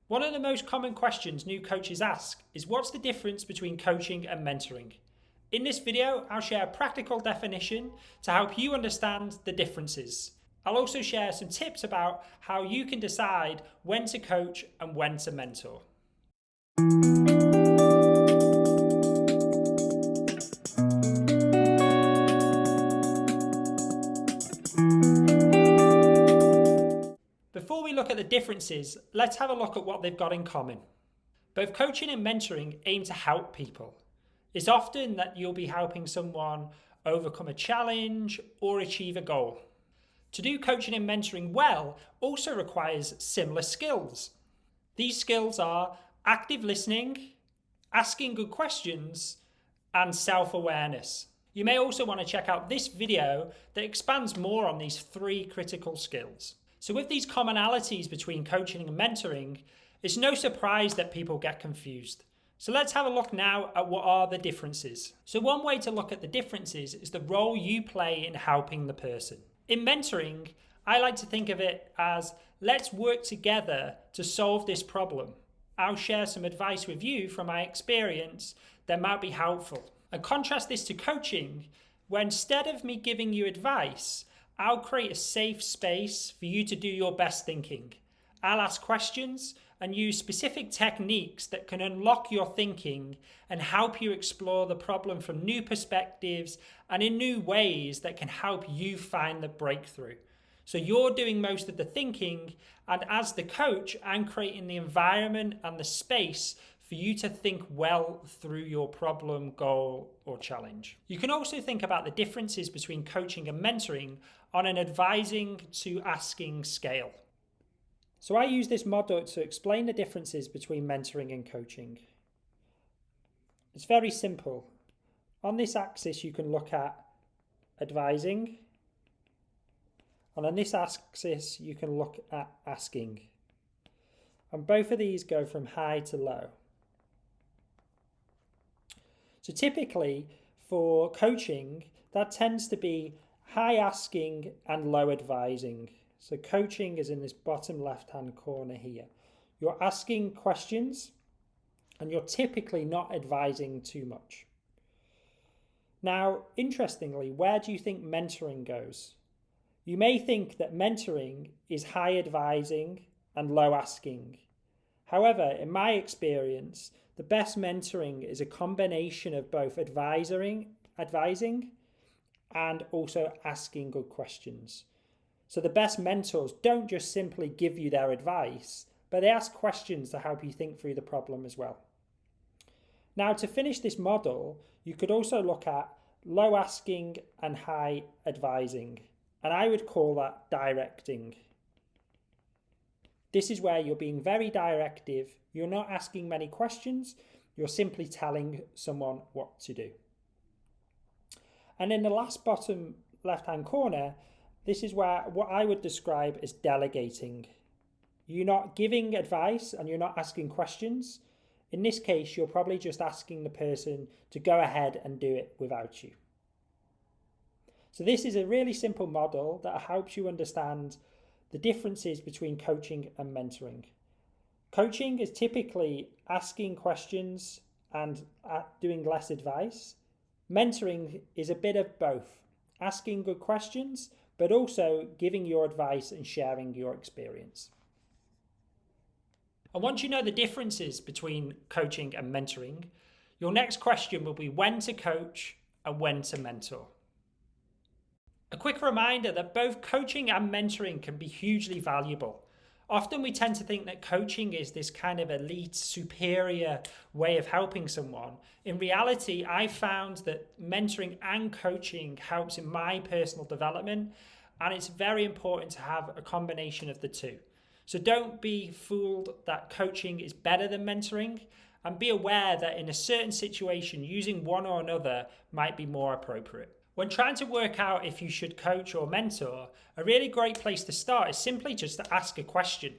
One of the most common questions new coaches ask is what's the difference between coaching and mentoring? In this video, I'll share a practical definition to help you understand the differences. I'll also share some tips about how you can decide when to coach and when to mentor. Before we look at the differences, let's have a look at what they've got in common. Both coaching and mentoring aim to help people. It's often that you'll be helping someone overcome a challenge or achieve a goal. To do coaching and mentoring well also requires similar skills. These skills are active listening, asking good questions, and self-awareness. You may also want to check out this video that expands more on these three critical skills. So with these commonalities between coaching and mentoring, it's no surprise that people get confused. So let's have a look now at what are the differences. So one way to look at the differences is the role you play in helping the person. In mentoring, I like to think of it as let's work together to solve this problem. I'll share some advice with you from my experience that might be helpful. And contrast this to coaching, where instead of me giving you advice, I'll create a safe space for you to do your best thinking. I'll ask questions and use specific techniques that can unlock your thinking and help you explore the problem from new perspectives and in new ways that can help you find the breakthrough. So you're doing most of the thinking, and as the coach, I'm creating the environment and the space for you to think well through your problem, goal, or challenge. You can also think about the differences between coaching and mentoring on an advising to asking scale. So I use this model to explain the differences between mentoring and coaching. It's very simple. On this axis, you can look at advising, and on this axis, you can look at asking. And both of these go from high to low. So typically for coaching, that tends to be high asking and low advising. So coaching is in this bottom left-hand corner here. You're asking questions and you're typically not advising too much. Now, interestingly, where do you think mentoring goes? You may think that mentoring is high advising and low asking. However, in my experience, the best mentoring is a combination of both advising and also asking good questions. So the best mentors don't just simply give you their advice, but they ask questions to help you think through the problem as well. Now, to finish this model, you could also look at low asking and high advising, and I would call that directing. This is where you're being very directive. You're not asking many questions. You're simply telling someone what to do. And in the last bottom left-hand corner, this is where what I would describe as delegating. You're not giving advice and you're not asking questions. In this case, you're probably just asking the person to go ahead and do it without you. So this is a really simple model that helps you understand the differences between coaching and mentoring. Coaching is typically asking questions and doing less advice. Mentoring is a bit of both, asking good questions, but also giving your advice and sharing your experience. And once you know the differences between coaching and mentoring, your next question will be when to coach and when to mentor. A quick reminder that both coaching and mentoring can be hugely valuable. Often we tend to think that coaching is this kind of elite, superior way of helping someone. In reality, I found that mentoring and coaching helps in my personal development, and it's very important to have a combination of the two. So don't be fooled that coaching is better than mentoring, and be aware that in a certain situation, using one or another might be more appropriate. When trying to work out if you should coach or mentor, a really great place to start is simply just to ask a question.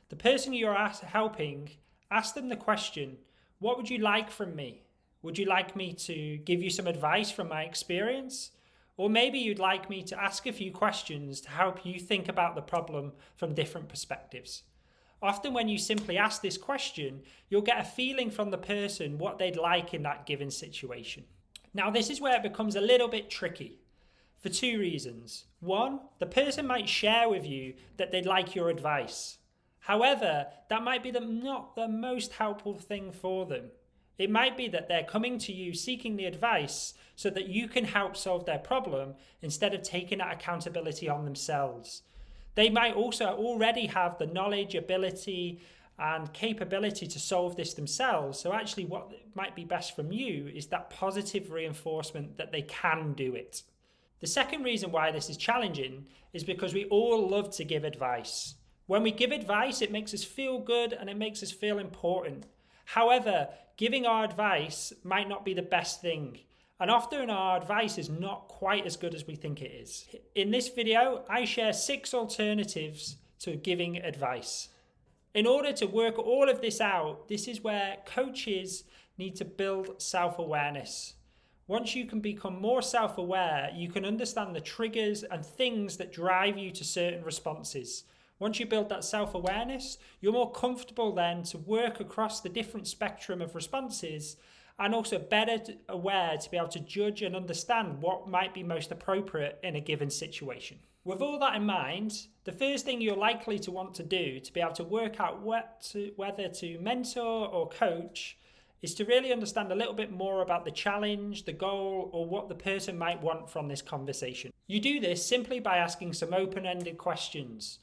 The person you're helping, ask them the question, what would you like from me? Would you like me to give you some advice from my experience? Or maybe you'd like me to ask a few questions to help you think about the problem from different perspectives. Often when you simply ask this question, you'll get a feeling from the person what they'd like in that given situation. Now, this is where it becomes a little bit tricky for two reasons. One, the person might share with you that they'd like your advice. However, that might be not the most helpful thing for them. It might be that they're coming to you seeking the advice so that you can help solve their problem instead of taking that accountability on themselves. They might also already have the knowledge, ability, and capability to solve this themselves. So actually what might be best from you is that positive reinforcement that they can do it. The second reason why this is challenging is because we all love to give advice. When we give advice, it makes us feel good and it makes us feel important. However, giving our advice might not be the best thing. And often our advice is not quite as good as we think it is. In this video, I share 6 alternatives to giving advice. In order to work all of this out, this is where coaches need to build self-awareness. Once you can become more self-aware, you can understand the triggers and things that drive you to certain responses. Once you build that self-awareness, you're more comfortable then to work across the different spectrum of responses and also better aware to be able to judge and understand what might be most appropriate in a given situation. With all that in mind, the first thing you're likely to want to do to be able to work out whether to mentor or coach is to really understand a little bit more about the challenge, the goal, or what the person might want from this conversation. You do this simply by asking some open-ended questions.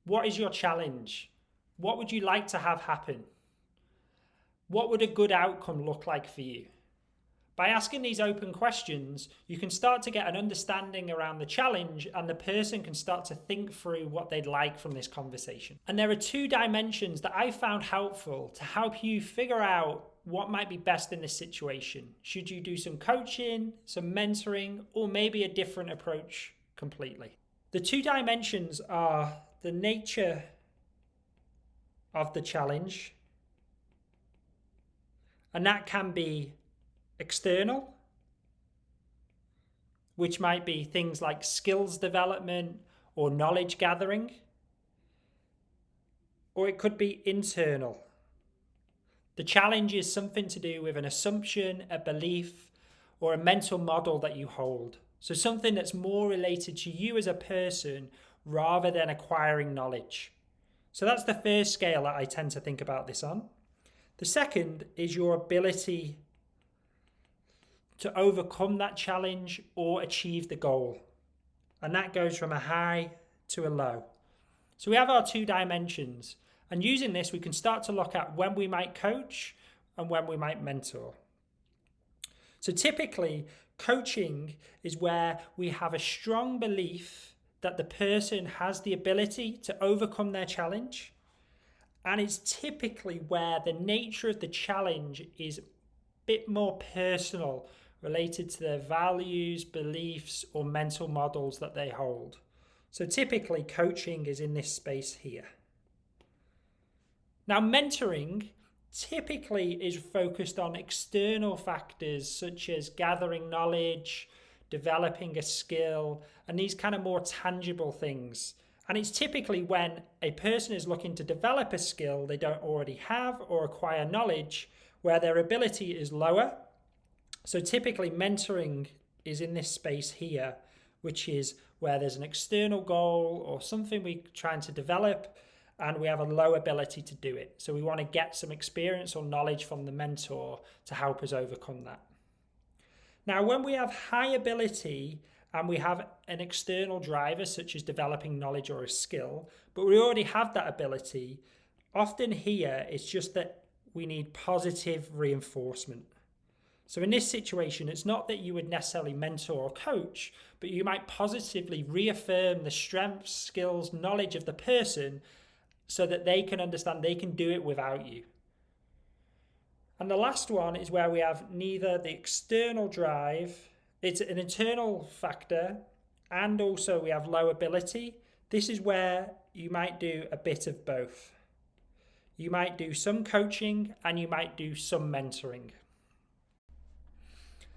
What is your challenge? What would you like to have happen? What would a good outcome look like for you? By asking these open questions, you can start to get an understanding around the challenge and the person can start to think through what they'd like from this conversation. And there are 2 dimensions that I found helpful to help you figure out what might be best in this situation. Should you do some coaching, some mentoring, or maybe a different approach completely? The 2 dimensions are the nature of the challenge, and that can be external, which might be things like skills development or knowledge gathering, or it could be internal. The challenge is something to do with an assumption, a belief, or a mental model that you hold. So something that's more related to you as a person rather than acquiring knowledge. So that's the first scale that I tend to think about this on. The second is your ability to overcome that challenge or achieve the goal. And that goes from a high to a low. So we have our 2 dimensions. And using this, we can start to look at when we might coach and when we might mentor. So typically, coaching is where we have a strong belief that the person has the ability to overcome their challenge. And it's typically where the nature of the challenge is a bit more personal, related to their values, beliefs, or mental models that they hold. So typically, coaching is in this space here. Now, mentoring typically is focused on external factors such as gathering knowledge, developing a skill, and these kind of more tangible things. And it's typically when a person is looking to develop a skill they don't already have or acquire knowledge where their ability is lower. So typically mentoring is in this space here, which is where there's an external goal or something we're trying to develop and we have a low ability to do it. So we want to get some experience or knowledge from the mentor to help us overcome that. Now, when we have high ability and we have an external driver, such as developing knowledge or a skill, but we already have that ability, often here it's just that we need positive reinforcement. So in this situation, it's not that you would necessarily mentor or coach, but you might positively reaffirm the strengths, skills, knowledge of the person so that they can understand they can do it without you. And the last one is where we have neither the external drive, it's an internal factor, and also we have low ability. This is where you might do a bit of both. You might do some coaching and you might do some mentoring.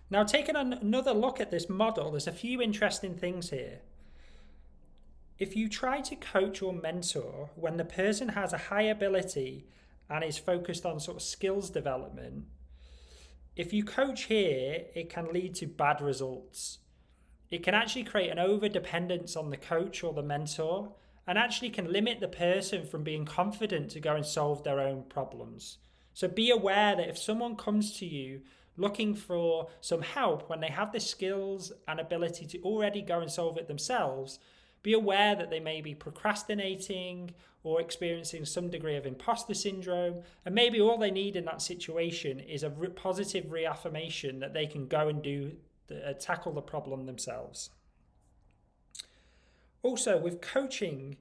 Now, taking another look at this model, there's a few interesting things here. If you try to coach or mentor when the person has a high ability and is focused on sort of skills development, if you coach here, it can lead to bad results. It can actually create an over-dependence on the coach or the mentor and actually can limit the person from being confident to go and solve their own problems. So be aware that if someone comes to you looking for some help when they have the skills and ability to already go and solve it themselves, be aware that they may be procrastinating or experiencing some degree of imposter syndrome, and maybe all they need in that situation is a positive reaffirmation that they can go and tackle the problem themselves. Also, with coaching,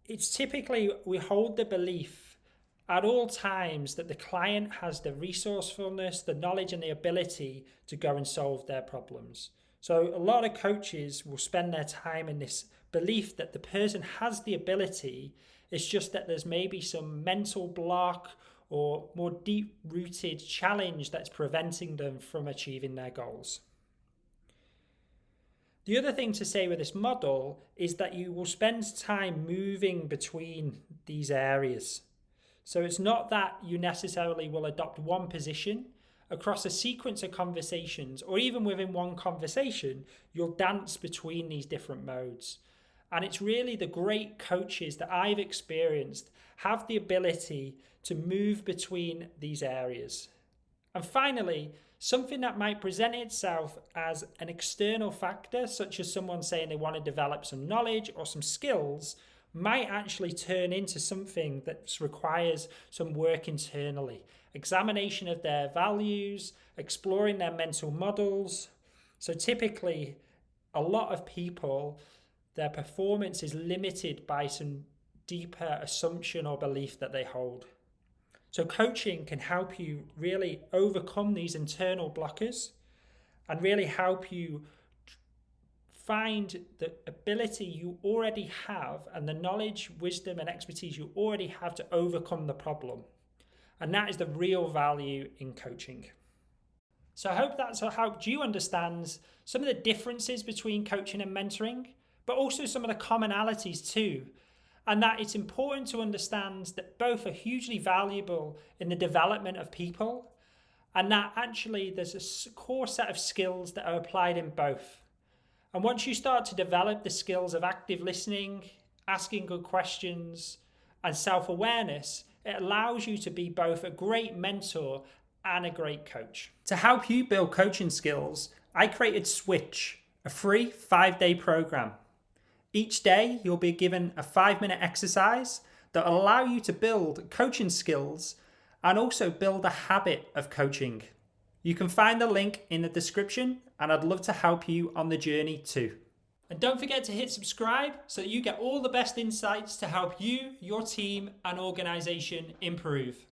it's typically we hold the belief at all times that the client has the resourcefulness, the knowledge and the ability to go and solve their problems. So a lot of coaches will spend their time in this belief that the person has the ability, it's just that there's maybe some mental block or more deep-rooted challenge that's preventing them from achieving their goals. The other thing to say with this model is that you will spend time moving between these areas. So it's not that you necessarily will adopt one position. Across a sequence of conversations, or even within one conversation, you'll dance between these different modes. And it's really the great coaches that I've experienced have the ability to move between these areas. And finally, something that might present itself as an external factor, such as someone saying they want to develop some knowledge or some skills, might actually turn into something that requires some work internally. Examination of their values, exploring their mental models. So typically, a lot of people, their performance is limited by some deeper assumption or belief that they hold. So coaching can help you really overcome these internal blockers and really help you find the ability you already have and the knowledge, wisdom, and expertise you already have to overcome the problem. And that is the real value in coaching. So I hope that's helped you understand some of the differences between coaching and mentoring, but also some of the commonalities too. And that it's important to understand that both are hugely valuable in the development of people, and that actually there's a core set of skills that are applied in both. And once you start to develop the skills of active listening, asking good questions, and self-awareness, it allows you to be both a great mentor and a great coach. To help you build coaching skills, I created Switch, a free 5-day program. Each day, you'll be given a 5-minute exercise that will allow you to build coaching skills and also build a habit of coaching. You can find the link in the description, and I'd love to help you on the journey too. And don't forget to hit subscribe so that you get all the best insights to help you, your team, and organization improve.